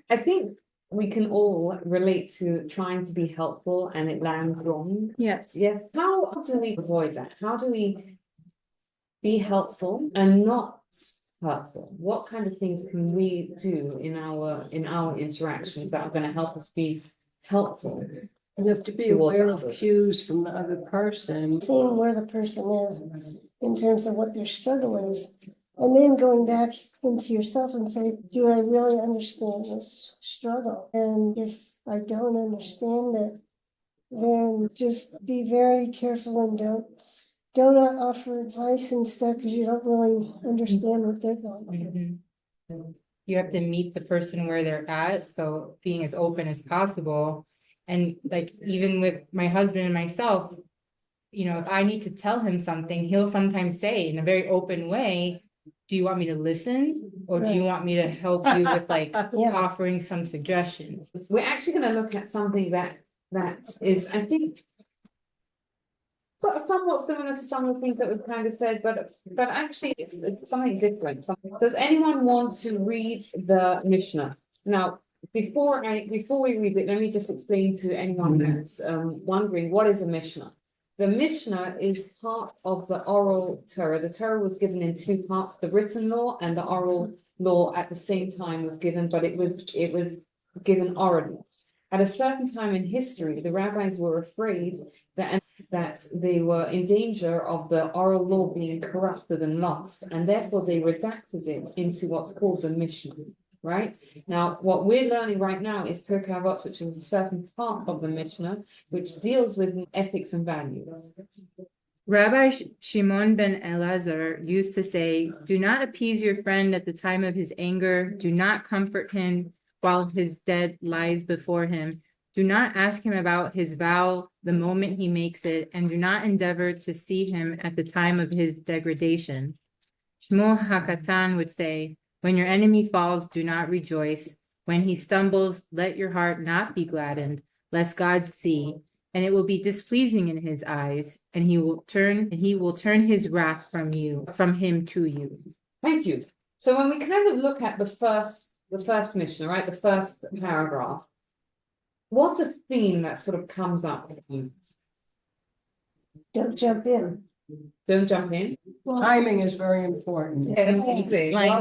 I think we can all relate to trying to be helpful and it lands wrong. Yes. Yes. How do we avoid that? How do we be helpful and not hurtful? What kind of things can we do in our interactions that are going to help us be helpful? You have to be Towards aware of others. cues from the other person. Seeing where the person is in terms of what their struggle is, and then going back into yourself and say, do I really understand this struggle? And if I don't understand it, then just be very careful and don't offer advice and stuff because you don't really understand what they're going through. You have to meet the person where they're at, so being as open as possible. And like, even with my husband and myself, you know, if I need to tell him something, he'll sometimes say in a very open way, do you want me to listen? Or do you want me to help you with like Yeah. offering some suggestions? We're actually going to look at something that is, I think, somewhat similar to some of the things that we've kind of said, but actually it's something different. Does anyone want to read the Mishna? Now, before we read it, let me just explain to anyone that's wondering, what is a Mishna? The Mishna is part of the oral Torah. The Torah was given in two parts: the written law and the oral law at the same time was given, but it was given orally. At a certain time in history, the rabbis were afraid that they were in danger of the oral law being corrupted and lost, and therefore they redacted it into what's called the Mishnah. Right now, what we're learning right now is Pirkei Avot, which is a certain part of the Mishnah, which deals with ethics and values. Rabbi Shimon ben Elazar used to say, do not appease your friend at the time of his anger. Do not comfort him while his debt lies before him. Do not ask him about his vow the moment he makes it, and do not endeavor to see him at the time of his degradation. Shmuel HaKatan would say, when your enemy falls, do not rejoice. When he stumbles, let your heart not be gladdened, lest God see, and it will be displeasing in his eyes, and he will turn his wrath from him to you. Thank you. So when we kind of look at the first Mishnah, right, the first paragraph, what's a theme that sort of comes up? Don't jump in. Don't jump in. Well, timing is very important. Line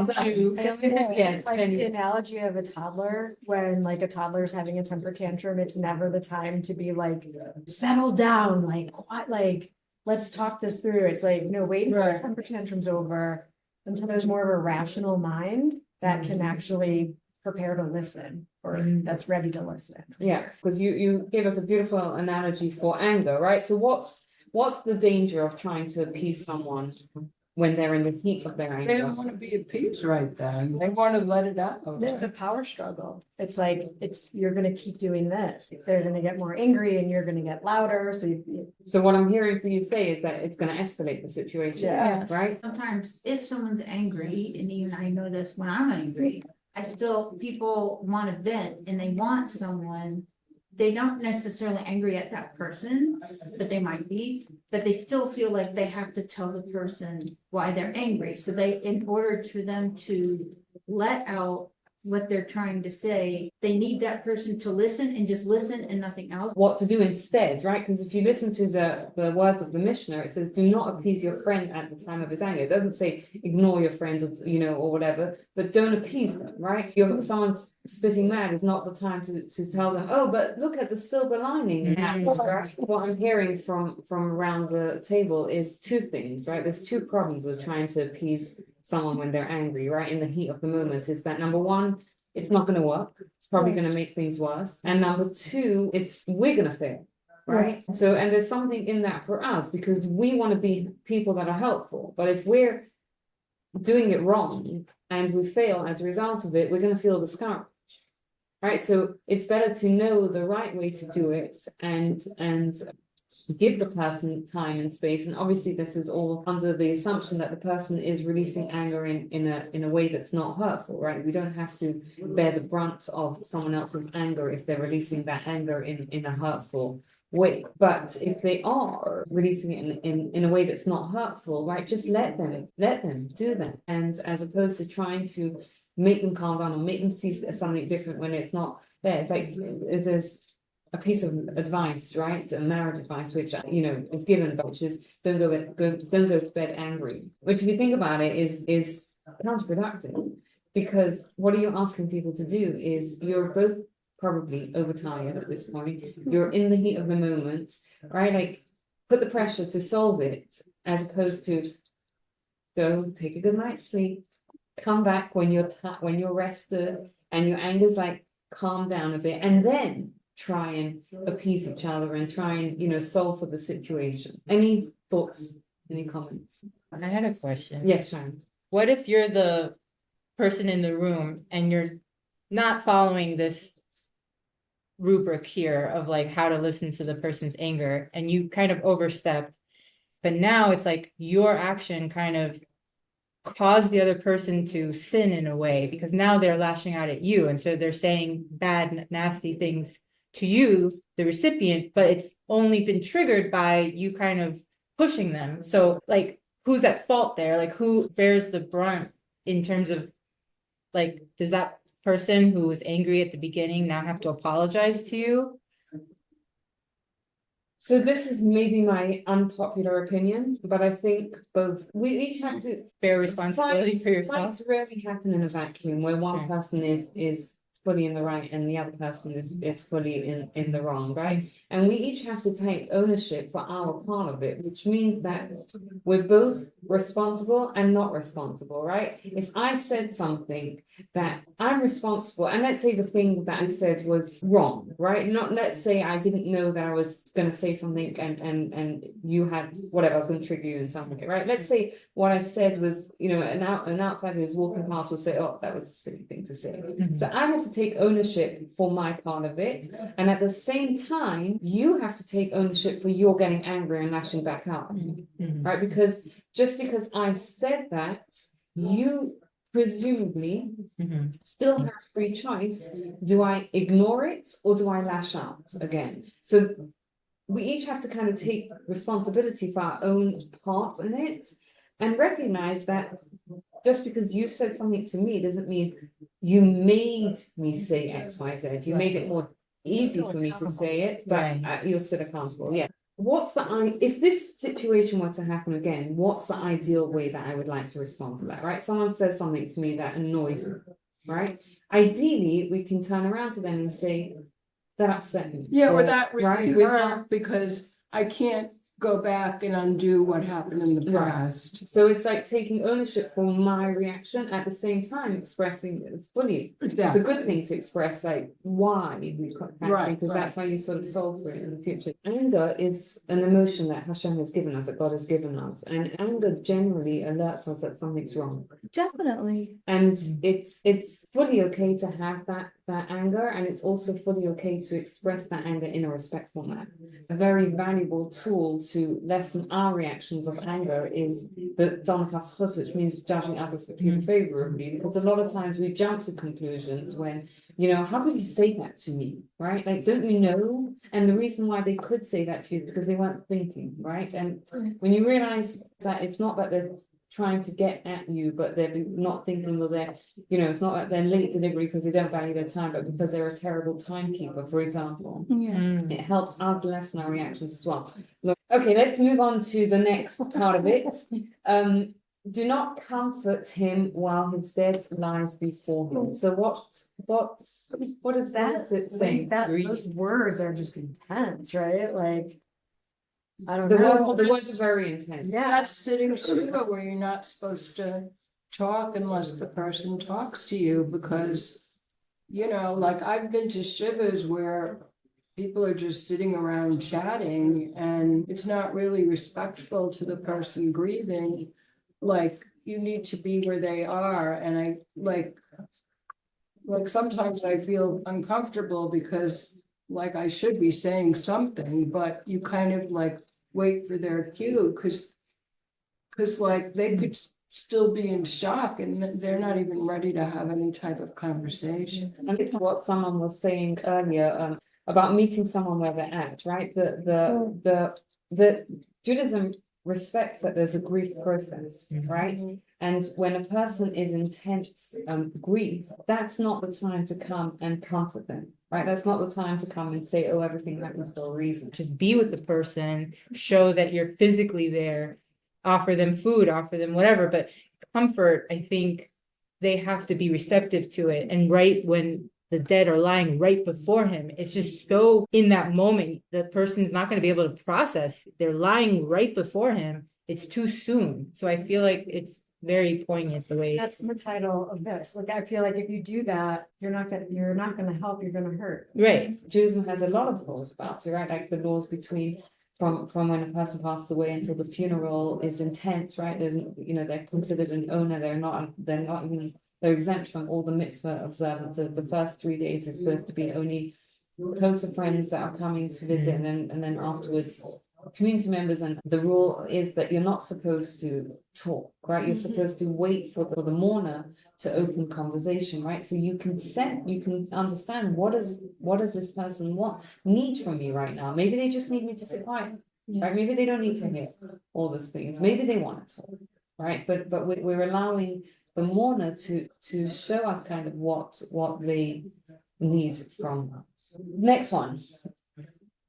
two. Yes, Like the analogy of a toddler, when like a toddler is having a temper tantrum, it's never the time to be like, settle down, like quiet, like let's talk this through. It's like, no, wait until the temper tantrum's over, until there's more of a rational mind that can actually prepare to listen, or that's ready to listen. Yeah, because you gave us a beautiful analogy for anger, right? So what's the danger of trying to appease someone when they're in the heat of their anger? They don't want to be appeased right then. They want to let it out. It's a power struggle. It's like, you're gonna keep doing this. They're gonna get more angry and you're gonna get louder, so So what I'm hearing from you say is that it's going to escalate the situation, Yeah. right? Sometimes if someone's angry, and even I know this when I'm angry, people want to vent and they want someone. They don't necessarily angry at that person, but they might be, but they still feel like they have to tell the person why they're angry. So in order for them to let out what they're trying to say, they need that person to listen and just listen and nothing else. What to do instead, right? Because if you listen to the words of the Mishnah, it says, do not appease your friend at the time of his anger. It doesn't say ignore your friends, or whatever, but don't appease them, right? Someone's spitting mad is not the time to tell them, oh, but look at the silver lining. What I'm hearing from around the table is two things, right? There's two problems with trying to appease someone when they're angry, right? In the heat of the moment, is that number one, it's not going to work. It's probably going to make things worse. And number two, we're going to fail, right? So, and there's something in that for us because we want to be people that are helpful. But if we're doing it wrong and we fail as a result of it, we're going to feel discouraged, right? So it's better to know the right way to do it and give the person time and space. And obviously this is all under the assumption that the person is releasing anger in a way that's not hurtful, right? We don't have to bear the brunt of someone else's anger if they're releasing that anger in a hurtful way. But if they are releasing it in a way that's not hurtful, right, just let them do that. And as opposed to trying to make them calm down or make them see something different when it's not there. It's like, there's a piece of advice, right? A marriage advice, which, is given, but which is don't go to bed angry. Which, if you think about it, is counterproductive. Because what are you asking people to do is you're both probably overtired at this point. You're in the heat of the moment, right? Like, put the pressure to solve it as opposed to go take a good night's sleep, come back when you're rested and your anger's like calm down a bit, and then try and appease each other and try and solve for the situation. Any thoughts? Any comments? I had a question. Yes, Sharon. What if you're the person in the room and you're not following this rubric here of like how to listen to the person's anger, and you kind of overstepped, but now it's like your action kind of caused the other person to sin in a way, because now they're lashing out at you, and so they're saying bad, nasty things to you, the recipient, but it's only been triggered by you kind of pushing them. So like, who's at fault there? Like, who bears the brunt in terms of, like, does that person who was angry at the beginning now have to apologize to you? So this is maybe my unpopular opinion, but I think we each have to Bear responsibility for yourself. fights rarely happen in a vacuum where one Sure. person is fully in the right and the other person is fully in the wrong, right? And we each have to take ownership for our part of it, which means that we're both responsible and not responsible, right? If I said something that I'm responsible, and let's say the thing that I said was wrong, right? Not, let's say I didn't know that I was going to say something and you had whatever, I was going to trigger you in some way, right? Let's say what I said was, an outsider who's walking past will say, oh, that was a silly thing to say. So I have to take ownership for my part of it. And at the same time, you have to take ownership for your getting angry and lashing back out, right? Because just because I said that, you presumably still have free choice. Do I ignore it or do I lash out again? So we each have to kind of take responsibility for our own part in it and recognize that just because you said something to me doesn't mean you made me say X, Y, Z. You made it more easy for me to say it, but you're still accountable. Yeah. If this situation were to happen again, what's the ideal way that I would like to respond to that, right? Someone says something to me that annoys me, right? Ideally, we can turn around to them and say, that upset me. Yeah, Or, without really without- hurt, because I can't go back and undo what happened in the Right. past. So it's like taking ownership for my reaction at the same time expressing it's fully. It's a Exactly. good thing to express like why we got that, Right, because right. that's how you sort of solve for it in the future. Anger is an emotion that Hashem has given us, that God has given us, and anger generally alerts us that something's wrong. Definitely. And it's fully okay to have that anger, and it's also fully okay to express that anger in a respectful manner. A very valuable tool to lessen our reactions of anger is the Donafas Chus, which means judging others people favorably, because a lot of times we jump to conclusions when, how could you say that to me, right? Like, don't you know? And the reason why they could say that to you is because they weren't thinking, right? And when you realize that it's not that they're trying to get at you, but they're not thinking, well, it's not like they're late delivery because they don't value their time, but because they're a terrible timekeeper, for example. Yeah. It helps us lessen our reactions as well. Look, okay, let's move on to the next part of it. Do not comfort him while his dead lies before him. So what is it saying? Those words are just intense, right? Like, I don't The know. words are very intense. Yeah. That's sitting still where you're not supposed to talk unless the person talks to you, because, like I've been to shivas where people are just sitting around chatting and it's not really respectful to the person grieving. Like, you need to be where they are. And I like sometimes I feel uncomfortable because like I should be saying something, but you kind of like wait for their cue because like they could still be in shock and they're not even ready to have any type of conversation. And it's what someone was saying earlier about meeting someone where they're at, right? The Judaism respects that there's a grief process, right? And when a person is intense grief, that's not the time to come and comfort them, right? That's not the time to come and say, oh, everything happens for a reason. Just be with the person, show that you're physically there, offer them food, offer them whatever, but comfort, I think they have to be receptive to it. And right when the dead are lying right before him, it's just so in that moment, the person's not going to be able to process. They're lying right before him. It's too soon. So I feel like it's very poignant the way. That's the title of this. Like, I feel like if you do that, you're not gonna help, you're gonna hurt. Right. Judaism has a lot of laws about it, right? Like the laws between from when a person passes away until the funeral is intense, right? There's, they're considered an owner. They're exempt from all the mitzvah observances. The first 3 days is supposed to be only closer friends that are coming to visit, and then afterwards community members. And the rule is that you're not supposed to talk, right? You're supposed to wait for the mourner to open conversation, right? So you can understand what does this person need from me right now. Maybe they just need me to sit quiet, right? Maybe they don't need to hear all these things. Maybe they want to talk, right? But we're allowing the mourner to show us kind of what they need from us. Next one.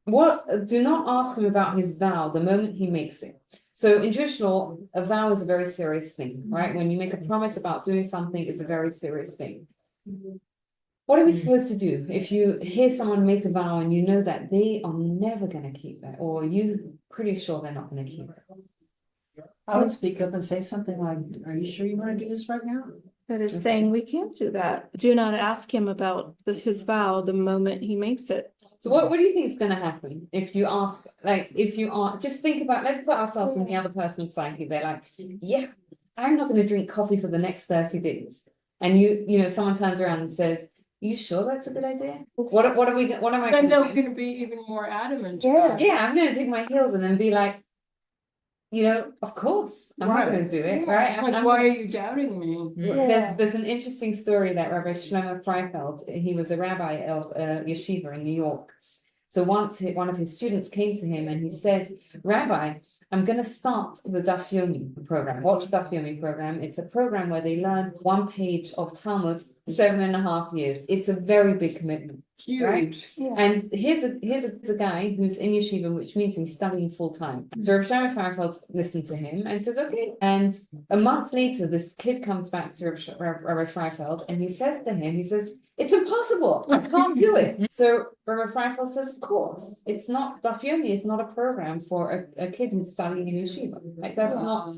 Do not ask him about his vow the moment he makes it. So in Jewish law, a vow is a very serious thing, right? When you make a promise about doing something, it's a very serious thing. What are we supposed to do if you hear someone make a vow and you know that they are never going to keep that, or you're pretty sure they're not going to keep it? I would speak up and say something like, are you sure you want to do this right now? But it's saying we can't do that. Do not ask him about his vow the moment he makes it. So what do you think is going to happen if you ask, just think about, let's put ourselves in the other person's psyche. They're like, yeah, I'm not going to drink coffee for the next 30 days. And someone turns around and says, you sure that's a good idea? What am I Then they're going to do? gonna be even more adamant. Yeah. Yeah, I'm going to dig my heels and then be like, of course, I'm not going to do it, Yeah. right? Like, why are you doubting me? Yeah. There's an interesting story that Rabbi Shlomo Freifeld, he was a rabbi of yeshiva in New York. So once one of his students came to him and he said, Rabbi, I'm going to start the Daf Yomi program. What's the Daf Yomi program? It's a program where they learn 1 page of Talmud 7.5 years. It's a very big commitment. Huge. Right? Yeah. And here's a guy who's in yeshiva, which means he's studying full time. So Rabbi Shlomo Freifeld listened to him and says, okay. And a month later, this kid comes back to Rabbi Freifeld and he says to him, it's impossible. I can't do it. So Rabbi Freifeld says, of course, it's not, Daf Yomi is not a program for a kid who's studying in yeshiva. Like that's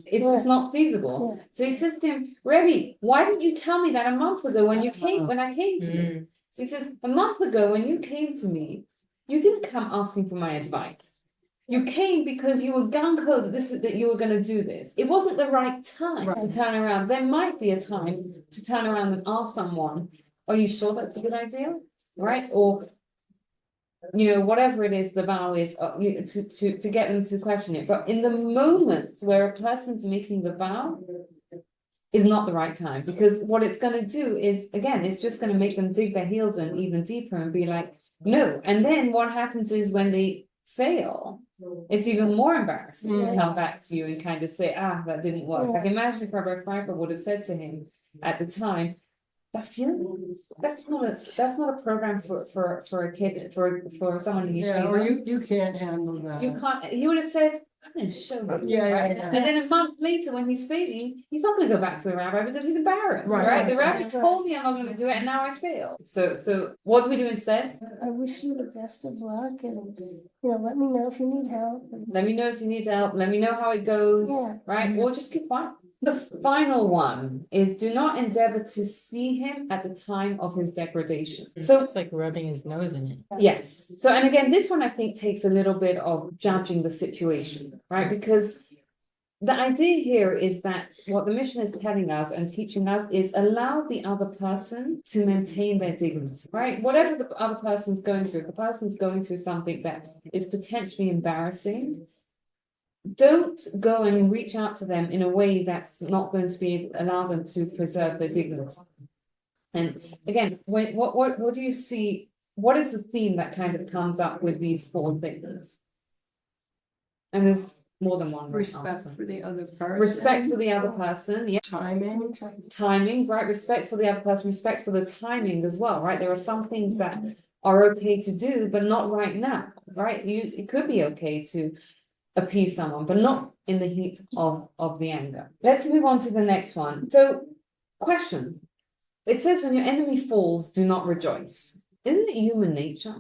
it's not feasible. Yeah. So he says to him, Rebbe, why didn't you tell me that a month ago when I came to you? So he says, a month ago when you came to me, you didn't come asking for my advice. You came because you were gung-ho that you were going to do this. It wasn't the right time to turn around. There might be a time to turn around and ask someone, are you sure that's a good idea? Right? Or, whatever it is, the vow is to get them to question it. But in the moment where a person's making the vow, is not the right time, because what it's going to do is, again, it's just going to make them dig their heels in even deeper and be like, no. And then what happens is when they fail, it's even more embarrassing to come back to you and kind of say, that didn't work. Yeah. Like imagine if Rabbi Freifeld would have said to him at the time, that's not a program for a kid, for someone in Yeah, or yeshiva. you can't handle that. You can't. He would have said, I'm going to show you. Yeah, right? yeah. And then a month later, when he's failing, he's not going to go back to the rabbi because he's embarrassed, Right. right? The rabbi Right. told me I'm not going to do it, and now I fail. So what do we do instead? I wish you the best of luck, and let me know if you need help. Let me know if you need help. Let me know how it goes, Yeah. right? Or just keep quiet. The final one is do not endeavor to see him at the time of his degradation. So It's like rubbing his nose in it. yes. So, and again, this one I think takes a little bit of judging the situation, right? Because the idea here is that what the Mishna is telling us and teaching us is allow the other person to maintain their dignity, right? Whatever the other person's going through, if the person's going through something that is potentially embarrassing, don't go and reach out to them in a way that's not going to allow them to preserve their dignity. And again, what do you see? What is the theme that kind of comes up with these 4 things? And there's more than one right Respect answer. for the other person. Respect for the other person, yeah. Timing. Timing, right? Respect for the other person, respect for the timing as well, right? There are some things that are okay to do, but not right now, right? It could be okay to appease someone, but not in the heat of the anger. Let's move on to the next one. So, question. It says when your enemy falls, do not rejoice. Isn't it human nature?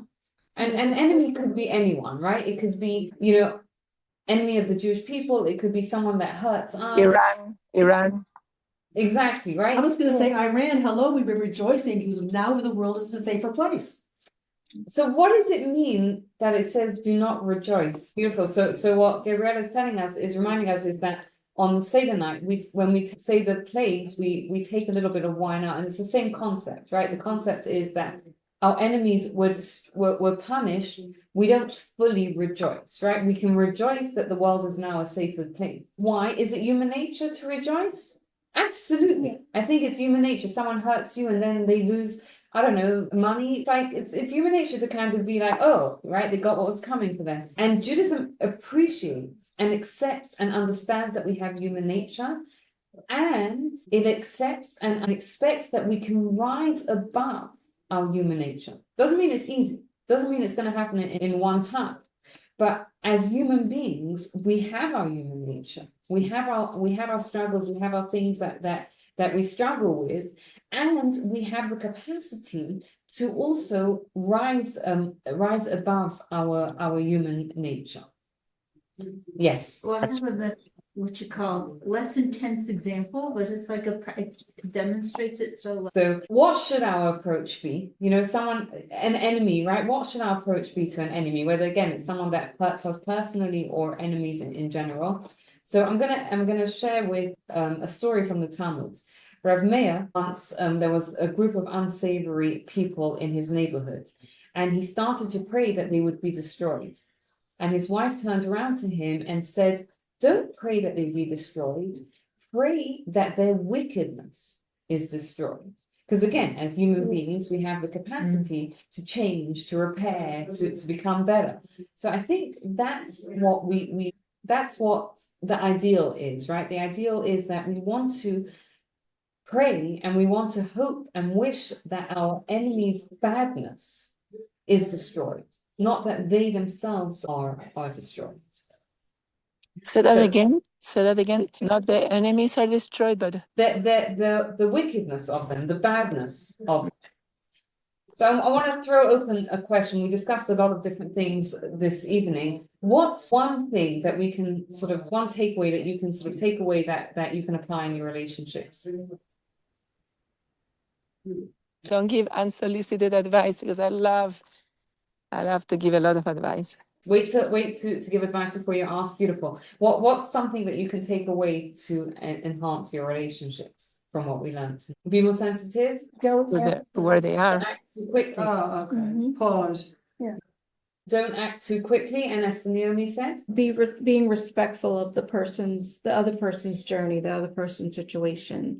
And an enemy could be anyone, right? It could be, enemy of the Jewish people. It could be someone that hurts us. Iran. Exactly, right? I was gonna say Iran, hello, we've been rejoicing because now the world is a safer place. So what does it mean that it says do not rejoice? Beautiful. So what Gabriella is telling us is reminding us is that on Seder night, when we say the plagues, we take a little bit of wine out, and it's the same concept, right? The concept is that our enemies were punished. We don't fully rejoice, right? We can rejoice that the world is now a safer place. Why? Is it human nature to rejoice? Absolutely. I think it's human nature. Someone hurts you and then they lose, I don't know, money. It's human nature to kind of be like, oh, right, they got what was coming for them. And Judaism appreciates and accepts and understands that we have human nature, and it accepts and expects that we can rise above our human nature. Doesn't mean it's easy. Doesn't mean it's going to happen in one time. But as human beings, we have our human nature. We have our struggles. We have our things that we struggle with, and we have the capacity to also rise above our human nature. Yes. Well, I have what you call less intense example, but it's like it demonstrates it so. So what should our approach be? An enemy, right? What should our approach be to an enemy? Whether again it's someone that hurts us personally or enemies in general. So I'm gonna share with a story from the Talmud. Rav Meir once there was a group of unsavory people in his neighborhood, and he started to pray that they would be destroyed. And his wife turned around to him and said, "Don't pray that they be destroyed. Pray that their wickedness is destroyed." Because again, as human beings, we have the capacity to change, to repair, to become better. So I think that's what that's what the ideal is, right? The ideal is that we want to pray and we want to hope and wish that our enemy's badness is destroyed, not that they themselves are destroyed. Say that again. Say that again. Not the enemies are destroyed, but The wickedness of them, the badness of them. So I want to throw open a question. We discussed a lot of different things this evening. What's one thing that we can one takeaway that you can take away that you can apply in your relationships? don't give unsolicited advice, because I love to give a lot of advice. Wait to give advice before you ask. Beautiful. What's something that you can take away to enhance your relationships from what we learned? Be more sensitive. Don't act, Where they are. Act too quickly. Oh, okay. Mhm. Pause. Don't act too quickly. And as Naomi said, Being respectful of the other person's journey, the other person's situation.